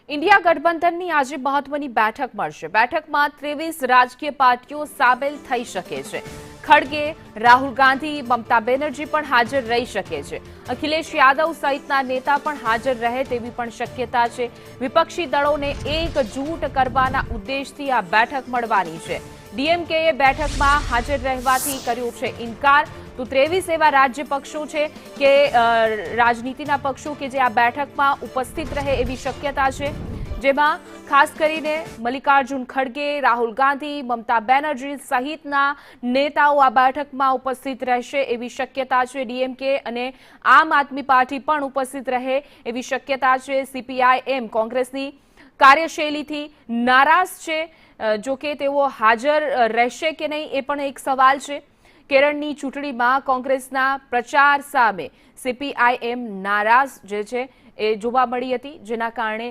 India गठबंधनની આજે મહત્વની બેઠક મળશે। બેઠકમાં 23 રાજકીય પાર્ટીઓ સામેલ થઈ શકે છે। ખડગે, રાહુલ ગાંધી, મમતા બેનર્જી પણ હાજર રહી શકે છે। અખિલેશ યાદવ સહિતના નેતા પણ હાજર રહે તેવી પણ શક્યતા છે। વિપક્ષી દળોને એકજૂટ કરવાના ઉદ્દેશથી આ બેઠક મળવાની છે। ડીએમકેએ બેઠકમાં હાજર રહેવાથી કર્યો છે ઇનકાર। તો 23 એવા રાજ્ય પક્ષો છે કે રાજનીતિના પક્ષો કે જે આ બેઠકમાં ઉપસ્થિત રહે એવી શક્યતા છે, જેમાં ખાસ કરીને મલ્લિકાર્જુન ખડગે, રાહુલ ગાંધી, મમતા બેનર્જી સહિતના નેતાઓ આ બેઠકમાં ઉપસ્થિત રહેશે એવી શક્યતા છે। ડીએમકે અને આમ આદમી પાર્ટી પણ ઉપસ્થિત રહે એવી શક્યતા છે। સીપીઆઈએમ કોંગ્રેસની કાર્યશૈલીથી નારાજ છે, જો કે તેઓ હાજર રહેશે કે નહીં એ પણ એક સવાલ છે। કેરળની ચૂંટણીમાં કોંગ્રેસના પ્રચાર સામે સીપીઆઈએમ નારાજ જે છે એ જોવા મળી હતી, જેના કારણે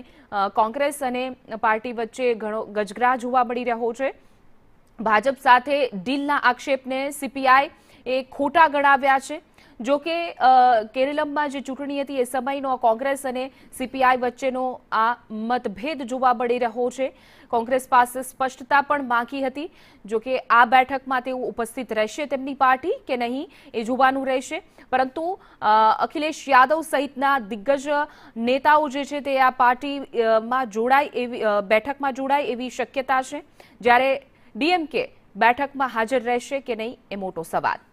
કોંગ્રેસ અને પાર્ટી વચ્ચે ઘણો ગજગરા જોવા મળી રહ્યો છે। ભાજપ સાથે ડીલના આક્ષેપને સીપીઆઈ એ ખોટા ગણાવ્યા છે। જો કે કેરળમાં જે ચૂંટણી હતી એ સમયનો કોંગ્રેસ અને સીપીઆઈ વચ્ચેનો આ મતભેદ જોવા મળી રહ્યો છે। કોંગ્રેસ પાસે સ્પષ્ટતા પણ માંગી હતી, જો કે આ બેઠકમાં તેઓ ઉપસ્થિત રહેશે તેમની પાર્ટી કે નહીં એ જોવાનું રહેશે। પરંતુ અખિલેશ યાદવ સહિતના દિગ્ગજ નેતાઓ જે છે તે આ પાર્ટીમાં જોડાય એવી બેઠકમાં જોડાય એવી શક્યતા છે, જ્યારે ડીએમકે બેઠકમાં હાજર રહેશે કે નહીં એ મોટો સવાલ।